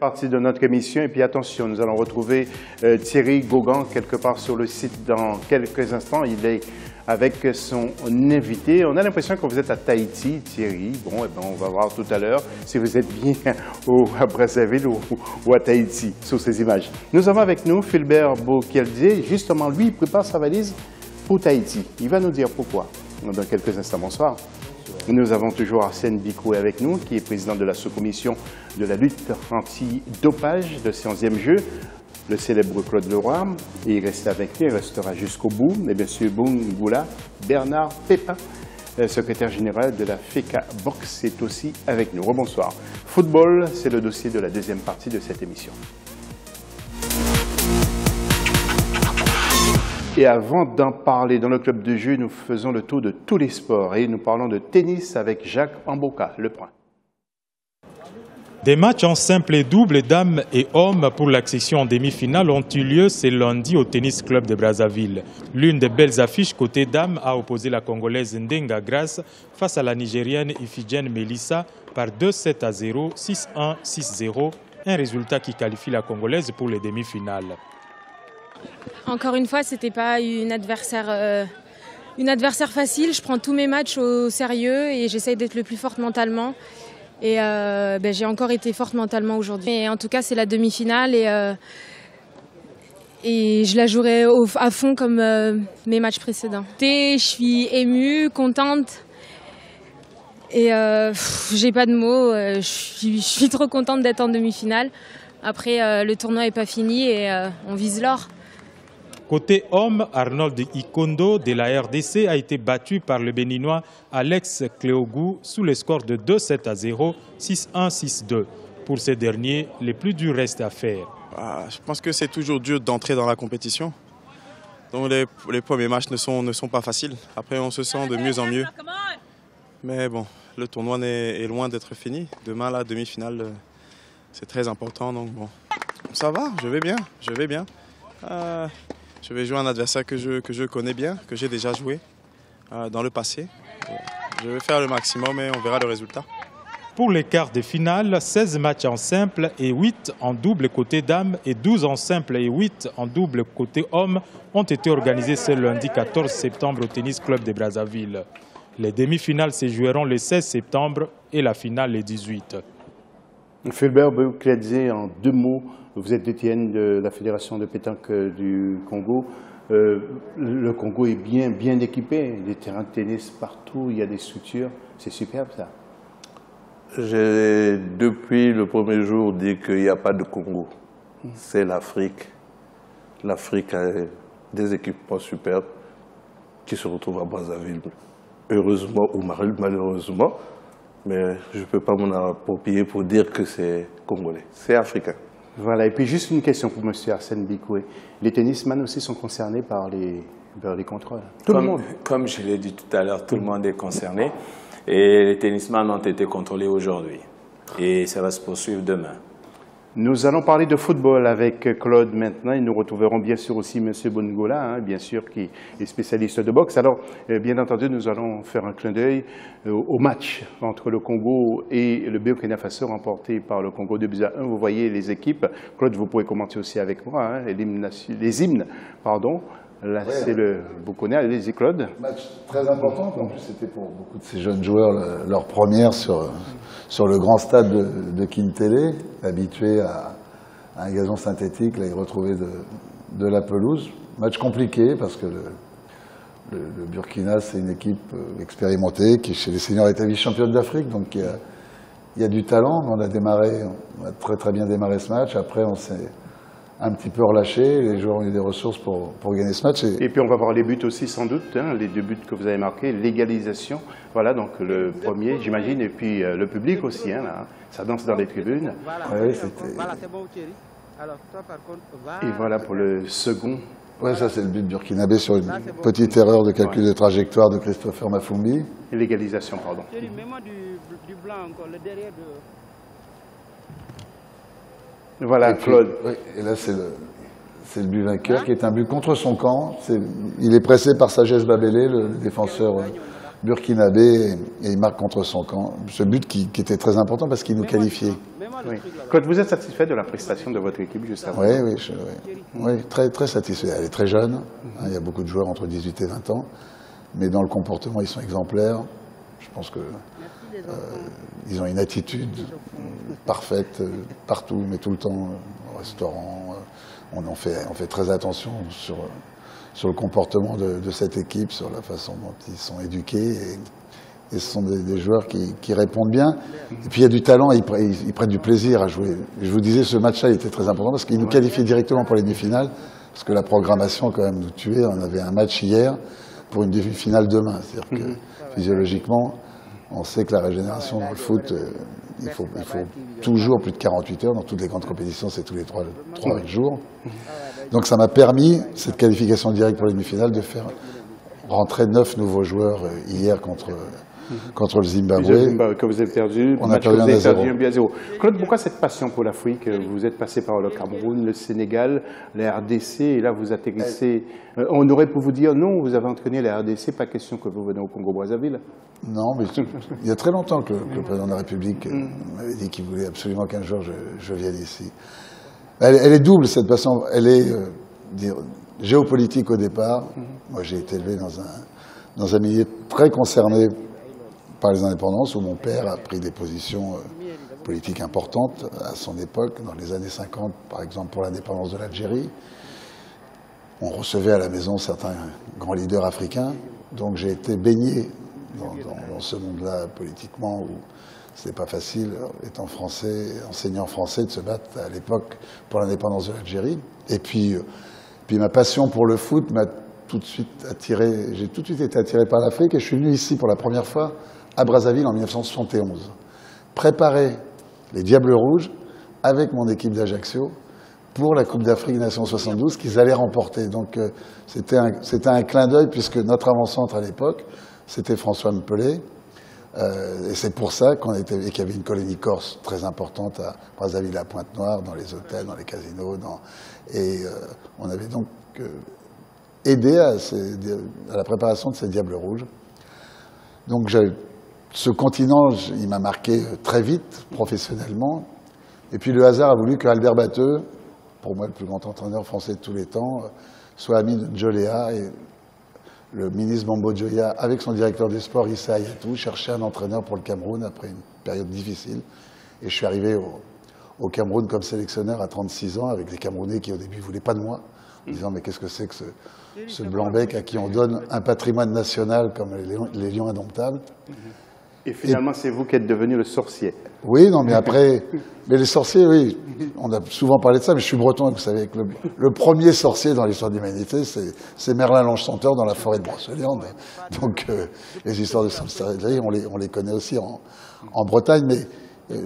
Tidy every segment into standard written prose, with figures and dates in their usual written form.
partie de notre émission. Et puis attention, nous allons retrouver Thierry Gauguin quelque part sur le site dans quelques instants. Il est avec son invité. On a l'impression que vous êtes à Tahiti, Thierry. Bon, eh ben, on va voir tout à l'heure si vous êtes bien à Brazzaville ou à Tahiti sur ces images. Nous avons avec nous Philbert Boukeldier. Justement, lui, il prépare sa valise pour Tahiti. Il va nous dire pourquoi dans quelques instants. Bonsoir. Nous avons toujours Arsène Bicoué avec nous, qui est président de la sous-commission de la lutte anti-dopage de ces 11e Jeux, le célèbre Claude Leroy. Et il reste avec nous, il restera jusqu'au bout. Et bien sûr, Bungoula, Bernard Pépin, secrétaire général de la FECA Box, est aussi avec nous. Rebonsoir. Football, c'est le dossier de la deuxième partie de cette émission. Et avant d'en parler dans le club de jeu, nous faisons le tour de tous les sports et nous parlons de tennis avec Jacques Amboka. Le point. Des matchs en simple et double, dames et hommes pour l'accession en demi-finale ont eu lieu ce lundi au Tennis Club de Brazzaville. L'une des belles affiches côté dames a opposé la Congolaise Ndenga Grace face à la Nigérienne Ifigen Melissa par 2-7-0, 6-1, 6-0, un résultat qui qualifie la Congolaise pour les demi-finales. Encore une fois, ce n'était pas une adversaire facile. Je prends tous mes matchs au sérieux et j'essaye d'être le plus forte mentalement. Et j'ai encore été forte mentalement aujourd'hui. Et en tout cas, c'est la demi-finale et je la jouerai à fond comme mes matchs précédents. Je suis émue, contente et j'ai pas de mots. Je suis trop contente d'être en demi-finale. Après, le tournoi n'est pas fini et on vise l'or. Côté homme, Arnold Ikondo de la RDC a été battu par le Béninois Alex Cléogou sous le score de 2-7-0, 6-1, 6-2. Pour ces derniers, les plus durs restent à faire. Je pense que c'est toujours dur d'entrer dans la compétition. Donc les premiers matchs ne sont pas faciles. Après, on se sent de mieux en mieux. Mais bon, le tournoi est loin d'être fini. Demain, la demi-finale, c'est très important. Donc bon, ça va, je vais bien. Je vais jouer un adversaire que je connais bien, que j'ai déjà joué dans le passé. Je vais faire le maximum et on verra le résultat. Pour les quarts de finale, 16 matchs en simple et 8 en double côté dames et 12 en simple et 8 en double côté hommes ont été organisés ce lundi 14 septembre au Tennis Club de Brazzaville. Les demi-finales se joueront le 16 septembre et la finale le 18. Philbert Boukeldier, en deux mots, vous êtes Étienne de la Fédération de pétanque du Congo. Le Congo est bien équipé, des terrains de tennis partout, il y a des structures, c'est superbe ça. J'ai depuis le premier jour dit qu'il n'y a pas de Congo, c'est l'Afrique. L'Afrique a des équipements superbes qui se retrouvent à Brazzaville, heureusement ou malheureusement. Mais je ne peux pas m'en approprier pour dire que c'est congolais, c'est africain. Voilà, et puis juste une question pour M. Arsène Bicoué. Les tennisman aussi sont concernés par les contrôles. Tout le monde. Comme je l'ai dit tout à l'heure, tout le monde est concerné. Et les tennisman ont été contrôlés aujourd'hui. Et ça va se poursuivre demain. Nous allons parler de football avec Claude maintenant et nous retrouverons bien sûr aussi M. Bungoula, bien sûr, qui est spécialiste de boxe. Alors, bien entendu, nous allons faire un clin d'œil au match entre le Congo et le Burkina Faso remporté par le Congo 2-1. Vous voyez les équipes. Claude, vous pouvez commenter aussi avec moi, les hymnes, pardon. Là, ouais, c'est le Boukoné, allez-y Claude. Match très important, en plus c'était pour beaucoup de ces jeunes joueurs leur première sur le grand stade de Kintélé, habitués à un gazon synthétique, là ils retrouvaient de la pelouse. Match compliqué parce que le Burkina c'est une équipe expérimentée qui chez les seniors est vice-championne d'Afrique, donc il y a du talent. On a très bien démarré ce match, après on s'est un petit peu relâché, les joueurs ont eu des ressources pour gagner ce match. Et puis on va voir les buts aussi sans doute, les deux buts que vous avez marqués, l'égalisation, voilà donc le premier j'imagine, et puis le public aussi, là, ça danse dans les tribunes. Oui, c'était... Et voilà pour le second. Oui, ça c'est le but burkinabé sur une petite erreur de calcul de trajectoire de Christopher Mafumbi. Et l'égalisation, pardon. Du blanc encore, le derrière de... Voilà, Claude. Oui, et là, c'est le but vainqueur, qui est un but contre son camp. Il est pressé par Sagesse Babélé, le défenseur burkinabé, et il marque contre son camp. Ce but qui était très important parce qu'il nous qualifiait. Oui. Claude, vous êtes satisfait de la prestation de votre équipe juste avant? Oui, oui, très, très satisfait. Elle est très jeune, hein, il y a beaucoup de joueurs entre 18 et 20 ans, mais dans le comportement, ils sont exemplaires. Je pense que ils ont une attitude parfaite partout, mais tout le temps au restaurant. On fait très attention sur le comportement de cette équipe, sur la façon dont ils sont éduqués. Et ce sont des joueurs qui répondent bien. Et puis il y a du talent, ils prennent du plaisir à jouer. Et je vous disais, ce match-là était très important parce qu'il nous qualifie directement pour les demi-finales. Parce que la programmation, quand même, nous tuait. On avait un match hier pour une demi-finale demain. C'est-à-dire que physiologiquement, on sait que la régénération dans le foot, il faut toujours plus de 48 heures. Dans toutes les grandes compétitions, c'est tous les 3 jours. Donc ça m'a permis, cette qualification directe pour les demi-finales, de faire rentrer 9 nouveaux joueurs hier contre le Zimbabwe. Que vous avez perdu, on a perdu 1-0. Claude, pourquoi cette passion pour l'Afrique? Vous êtes passé par le Cameroun, le Sénégal, la RDC, et là vous atterrissez. On aurait pu vous dire non, vous avez entraîné la RDC, pas question que vous venez au Congo-Brazzaville. Non, mais il y a très longtemps que le président de la République m'avait dit qu'il voulait absolument qu'un jour je vienne ici. Elle est double, cette passion. Elle est géopolitique au départ. Moi, j'ai été élevé dans un milieu très concerné par les indépendances, où mon père a pris des positions politiques importantes à son époque, dans les années 50, par exemple, pour l'indépendance de l'Algérie. On recevait à la maison certains grands leaders africains, donc j'ai été baigné dans ce monde-là politiquement, où c'était pas facile, étant français, enseignant français, de se battre à l'époque pour l'indépendance de l'Algérie. Et puis ma passion pour le foot m'a tout de suite attiré, j'ai tout de suite été attiré par l'Afrique, et je suis venu ici pour la première fois à Brazzaville en 1971, préparer les Diables Rouges avec mon équipe d'Ajaccio pour la Coupe d'Afrique Nations 72 qu'ils allaient remporter. Donc c'était un clin d'œil, puisque notre avant-centre à l'époque, c'était François Mpelet, et c'est pour ça qu'il y avait une colonie corse très importante à Brazzaville, à Pointe-Noire, dans les hôtels, dans les casinos, on avait donc aidé à la préparation de ces Diables Rouges. Donc ce continent, il m'a marqué très vite, professionnellement. Et puis le hasard a voulu que Albert Batteux, pour moi le plus grand entraîneur français de tous les temps, soit ami de Njoléa, et le ministre Mambo Djoya, avec son directeur des sports, Issa Ayatou, cherchait un entraîneur pour le Cameroun après une période difficile. Et je suis arrivé au Cameroun comme sélectionneur à 36 ans, avec des Camerounais qui au début ne voulaient pas de moi, en disant mais qu'est-ce que c'est que ce blanc-bec à qui on donne un patrimoine national comme les lions indomptables. Et finalement, c'est vous qui êtes devenu le sorcier. Oui, non, mais après... Mais les sorciers, oui, on a souvent parlé de ça, mais je suis breton, et vous savez que le premier sorcier dans l'histoire de l'humanité, c'est Merlin l'Enchanteur dans la forêt de Brocéliande. Donc, les histoires de sorcellerie, on les connaît aussi en Bretagne, mais...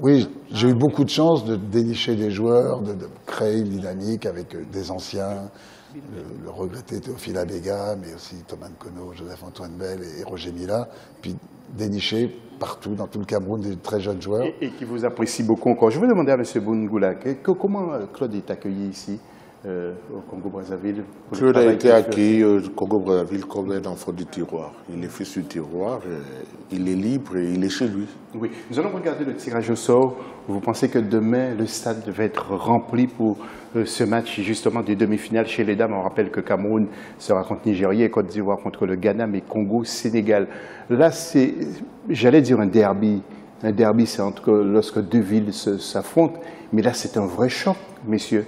oui, j'ai eu beaucoup de chance de dénicher des joueurs, de créer une dynamique avec des anciens, le regretté Théophile Abega, mais aussi Thomas Nkono, Joseph-Antoine Bell et Roger Mila, puis dénicher partout, dans tout le Cameroun, des très jeunes joueurs. Et qui vous apprécient beaucoup encore. Je vais demander à M. Boungoula, comment Claude est accueilli ici, au Congo-Brazzaville? Claude a été accueilli au Congo-Brazzaville comme un enfant du tiroir. Il est fils du tiroir, il est libre et il est chez lui. Oui, nous allons regarder le tirage au sort. Vous pensez que demain, le stade va être rempli pour ce match justement des demi-finales chez les dames? On rappelle que Cameroun sera contre Nigeria et Côte d'Ivoire contre le Ghana, mais Congo-Sénégal. Là, c'est, j'allais dire un derby. Un derby, c'est lorsque deux villes s'affrontent. Mais là, c'est un vrai choc, messieurs.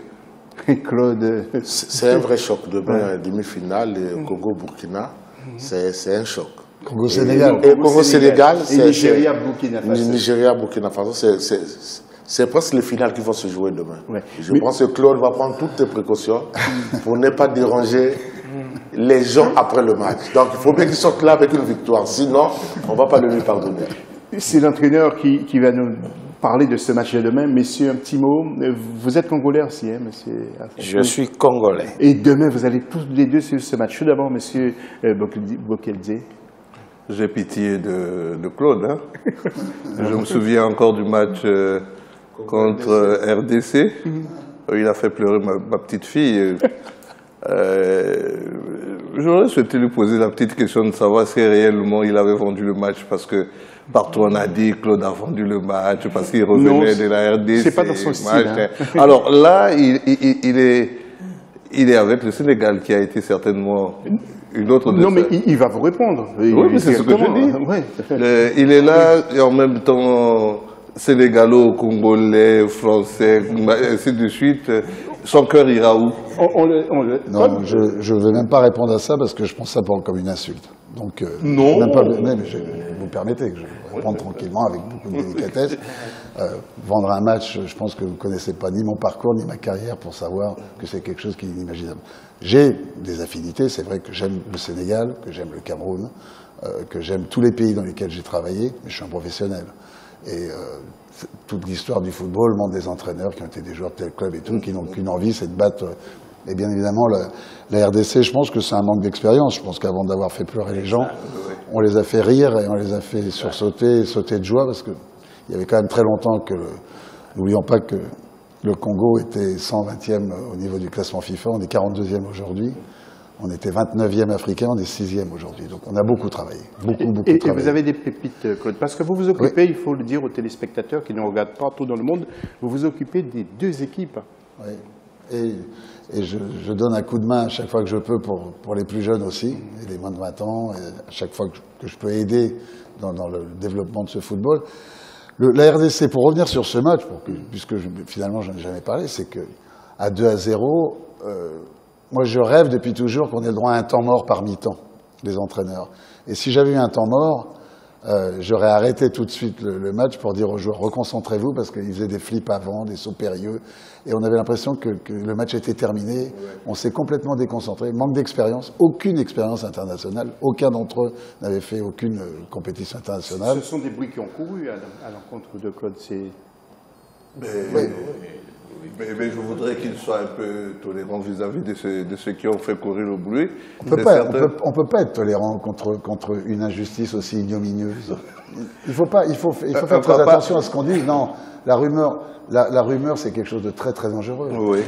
Claude. C'est un vrai choc. Demain, demi-finale, Congo-Burkina, c'est un choc. Congo-Sénégal. Et Congo-Sénégal, c'est Nigeria-Burkina Faso. Nigeria-Burkina Faso, c'est presque les finales qui vont se jouer demain. Ouais. Je pense que Claude va prendre toutes les précautions pour ne pas déranger les gens après le match. Donc il faut bien qu'il sorte là avec une victoire. Sinon, on ne va pas le lui pardonner. C'est l'entraîneur qui va nous parler de ce match de demain. Messieurs, un petit mot. Vous êtes congolais aussi, hein, monsieur? Je suis congolais. Et demain, vous allez tous les deux sur ce match. Tout d'abord, monsieur Bokeldze. J'ai pitié de Claude. Hein. Je me souviens encore du match contre RDC. Il a fait pleurer ma petite fille. J'aurais souhaité lui poser la petite question de savoir si réellement il avait vendu le match, parce que Partout on a dit Claude a vendu le match parce qu'il revenait de la RDC. C'est pas dans son style. Hein. Alors là, il est avec le Sénégal qui a été certainement une autre de Non, mais il va vous répondre. Oui, mais c'est ce que je dis. Ouais. Il est là et en même temps sénégalo, congolais, français, ainsi de suite. Son cœur ira où? Non, je ne vais même pas répondre à ça parce que je pense ça comme une insulte. Donc, non. Même pas, mais vous permettez que je réponde tranquillement avec beaucoup de délicatesse. Vendre un match, je pense que vous ne connaissez pas ni mon parcours ni ma carrière pour savoir que c'est quelque chose qui est inimaginable. J'ai des affinités, c'est vrai que j'aime le Sénégal, que j'aime le Cameroun, que j'aime tous les pays dans lesquels j'ai travaillé, mais je suis un professionnel. Et toute l'histoire du football montre des entraîneurs qui ont été des joueurs de tel club et tout, qui n'ont qu'une envie, c'est de battre. Et bien évidemment, la RDC, je pense que c'est un manque d'expérience. Je pense qu'avant d'avoir fait pleurer les gens, on les a fait rire et on les a fait sursauter et sauter de joie parce qu'il y avait quand même très longtemps que, n'oublions pas que le Congo était 120e au niveau du classement FIFA, on est 42e aujourd'hui. On était 29e africain, on est 6e aujourd'hui. Donc on a beaucoup travaillé, beaucoup travaillé. Et vous avez des pépites, Claude, parce que vous vous occupez, il faut le dire aux téléspectateurs qui nous regardent partout dans le monde, vous vous occupez des deux équipes. Oui, et je donne un coup de main à chaque fois que je peux pour les plus jeunes aussi, et les moins de 20 ans, et à chaque fois que je peux aider dans le développement de ce football. La RDC, pour revenir sur ce match, puisque finalement je n'en ai jamais parlé, c'est qu'à 2-0, moi, je rêve depuis toujours qu'on ait le droit à un temps mort par mi-temps, les entraîneurs. Et si j'avais eu un temps mort, j'aurais arrêté tout de suite le match pour dire aux joueurs, reconcentrez-vous, parce qu'ils faisaient des flips avant, des sauts périlleux. Et on avait l'impression que le match était terminé. Ouais. On s'est complètement déconcentré. Manque d'expérience, aucune expérience internationale. Aucun d'entre eux n'avait fait aucune compétition internationale. Ce sont des bruits qui ont couru à l'encontre de Claude. Mais je voudrais qu'il soit un peu tolérant vis-à-vis de ceux qui ont fait courir le bruit. On peut pas être tolérant contre une injustice aussi ignominieuse. Il faut faire très attention à ce qu'on dit. Non, la rumeur, c'est quelque chose de très très dangereux. Oui,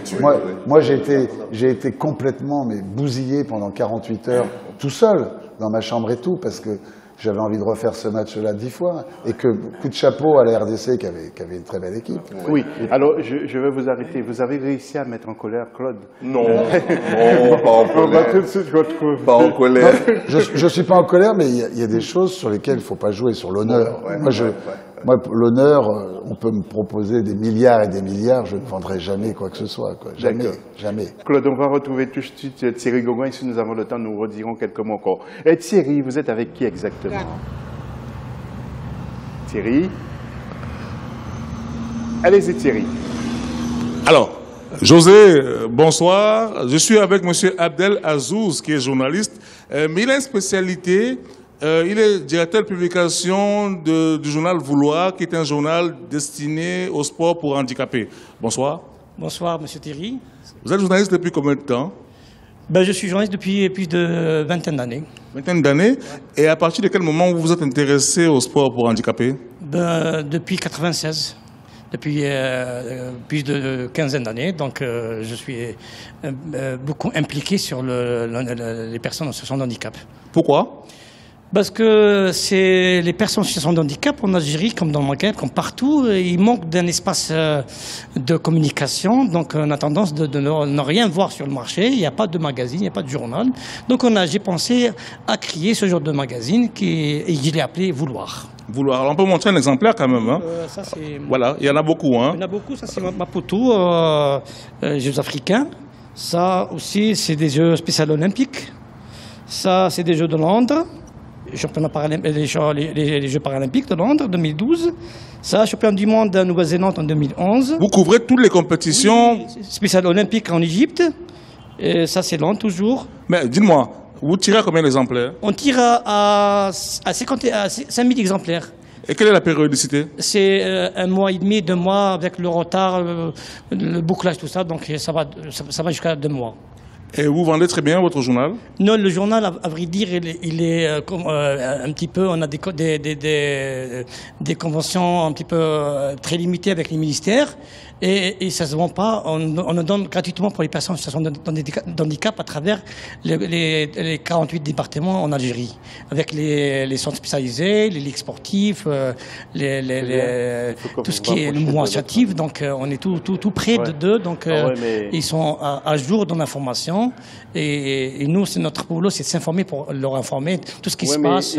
moi j'ai été complètement bousillé pendant 48 heures, tout seul, dans ma chambre et tout, parce que j'avais envie de refaire ce match-là 10 fois. Et que coup de chapeau à la RDC qui avait une très belle équipe. Oui, alors je vais vous arrêter. Vous avez réussi à mettre en colère Claude? Non, pas en colère. On va tout de suite retrouver. Pas en colère. Non, je suis pas en colère, mais il y a des choses sur lesquelles il ne faut pas jouer, sur l'honneur. Moi, l'honneur, on peut me proposer des milliards et des milliards, je ne vendrai jamais quoi que ce soit. Quoi. Jamais. Claude, on va retrouver tout de suite Thierry Gauguin. Et si nous avons le temps, nous redirons quelques mots encore. Et Thierry, vous êtes avec qui exactement? Thierry? Allez-y, Thierry. Alors, José, bonsoir. Je suis avec M. Abdel Azouz, qui est journaliste, mais il a une spécialité. Il est directeur de publication du journal Vouloir, qui est un journal destiné au sport pour handicapés. Bonsoir. Bonsoir, M. Thierry. Vous êtes journaliste depuis combien de temps? Je suis journaliste depuis plus de vingtaine d'années. Vingtaine d'années. Ouais. Et à partir de quel moment vous vous êtes intéressé au sport pour handicapés? Depuis 1996. Depuis plus de quinzaine d'années. Donc, je suis beaucoup impliqué sur les personnes en situation de handicap. Pourquoi? Parce que c'est les personnes en situation de handicap en Algérie, comme dans le Maghreb, comme partout, il manque d'un espace de communication. Donc on a tendance de ne rien voir sur le marché. Il n'y a pas de magazine, il n'y a pas de journal. Donc j'ai pensé à créer ce genre de magazine et je l'ai appelé Vouloir. Vouloir. Alors on peut montrer un exemplaire quand même. Hein. Voilà, il y en a beaucoup. Hein. Il y en a beaucoup. Ça c'est Maputo, Jeux africains. Ça aussi c'est des Jeux spéciaux olympiques. Ça c'est des Jeux de Londres. Les Jeux paralympiques de Londres 2012, ça, champion du monde à Nouvelle-Zélande en 2011. Vous couvrez toutes les compétitions? Oui, spécial olympique en Égypte, et ça c'est Londres toujours. Mais dites-moi, vous tirez à combien d'exemplaires? On tire à 5000 exemplaires. Et quelle est la périodicité? C'est 1 mois et demi, 2 mois, avec le retard, le bouclage, tout ça, donc ça va jusqu'à 2 mois. Et vous vendez très bien votre journal? Non, le journal, à vrai dire, il est un petit peu, on a des conventions un petit peu très limitées avec les ministères. et ça ne se vend pas. On le donne gratuitement pour les personnes en situation d'handicap à travers les 48 départements en Algérie, avec les centres spécialisés, les ligues sportives, tout ce qui est le mouvement associatif. Donc on est tout près d'eux, donc ils sont à jour dans l'information. Et nous, c'est notre boulot, c'est de s'informer pour leur informer tout ce qui se passe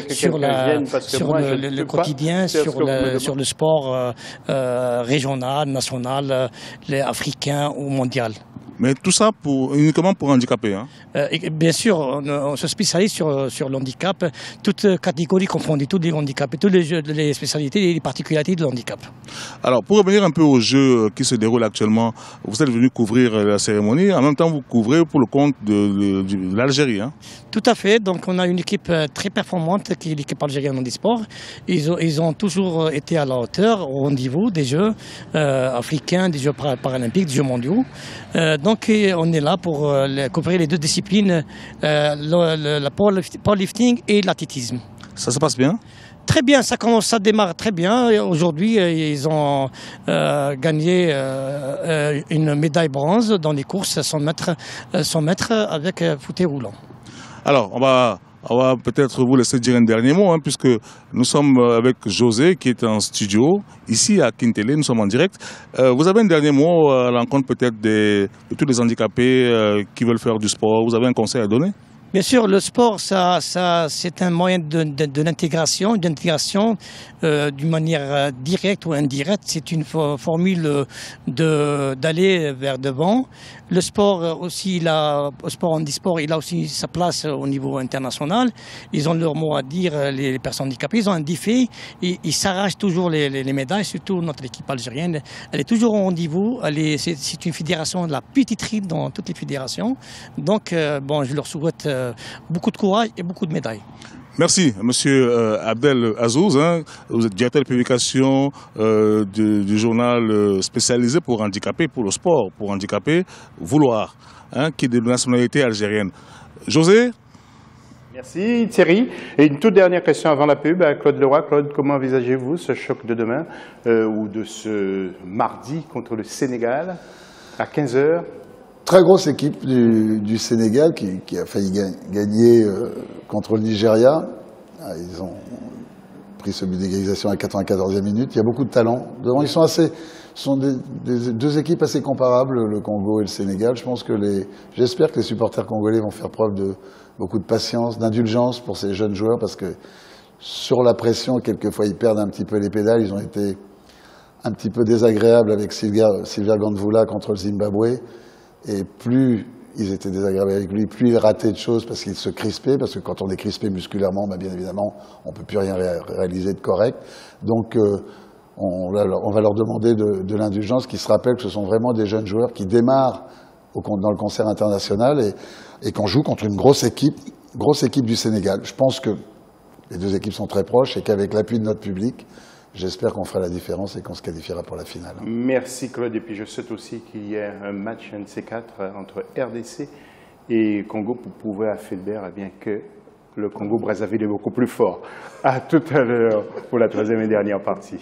sur le quotidien, sur le sport régional, national, africain ou mondial. Mais tout ça uniquement pour handicapés, hein? Bien sûr, on se spécialise sur le handicap, toutes catégories confondues, tous les handicapés, toutes les spécialités et les particularités de handicap. Alors, pour revenir un peu au jeu qui se déroule actuellement, vous êtes venu couvrir la cérémonie, en même temps vous couvrez pour le compte de l'Algérie, hein? Tout à fait, donc on a une équipe très performante qui est l'équipe algérienne handisport. Ils ont toujours été à la hauteur, au niveau des Jeux africains, des Jeux paralympiques, des Jeux mondiaux. Donc on est là pour couvrir les deux disciplines, le powerlifting et l'athlétisme. Ça se passe bien? Très bien, ça démarre très bien. Aujourd'hui, ils ont gagné une médaille bronze dans les courses 100 mètres avec fauteuil roulant. Alors, on va peut-être vous laisser dire un dernier mot, hein, puisque nous sommes avec José qui est en studio, ici à Kintélé, nous sommes en direct. Vous avez un dernier mot à l'encontre peut-être de tous les handicapés qui veulent faire du sport? Vous avez un conseil à donner? Bien sûr, le sport, c'est un moyen de l'intégration, d'une manière directe ou indirecte. C'est une formule d'aller vers devant. Le sport aussi, le sport handisport, il a aussi sa place au niveau international. Ils ont leur mot à dire, les personnes handicapées. Ils ont un défi. Ils s'arrachent toujours les médailles, surtout notre équipe algérienne. Elle est toujours au rendez-vous. C'est une fédération de la petite ride dans toutes les fédérations. Donc, je leur souhaite beaucoup de courage et beaucoup de médailles. Merci, Monsieur Abdel Azouz, hein. Vous êtes directeur de publication du journal spécialisé pour handicapés, pour le sport, pour handicapés, Vouloir, hein, qui est de nationalité algérienne. José? Merci Thierry. Et une toute dernière question avant la pub à Claude Leroy. Claude, comment envisagez-vous ce choc de demain ou de ce mardi contre le Sénégal à 15h? Très grosse équipe du Sénégal qui a failli gagner contre le Nigeria. Ils ont pris ce but d'égalisation à la 94e minute. Il y a beaucoup de talent. Devant, ce sont deux équipes assez comparables, le Congo et le Sénégal. J'espère que les supporters congolais vont faire preuve de beaucoup de patience, d'indulgence pour ces jeunes joueurs, parce que sur la pression, quelquefois, ils perdent un petit peu les pédales. Ils ont été un petit peu désagréables avec Sylvia Gandvoula contre le Zimbabwe. Et plus ils étaient désagréables avec lui, plus il ratait de choses parce qu'il se crispait, parce que quand on est crispé musculairement, bien évidemment, on ne peut plus rien réaliser de correct. Donc on va leur demander de l'indulgence, qu'ils se rappellent que ce sont vraiment des jeunes joueurs qui démarrent dans le concert international et qu'on joue contre une grosse équipe du Sénégal. Je pense que les deux équipes sont très proches et qu'avec l'appui de notre public, j'espère qu'on fera la différence et qu'on se qualifiera pour la finale. Merci Claude. Et puis je souhaite aussi qu'il y ait un match, un de ces quatre, entre RDC et Congo pour prouver à Fulbert bien que le Congo-Brazzaville est beaucoup plus fort. À tout à l'heure pour la troisième et dernière partie.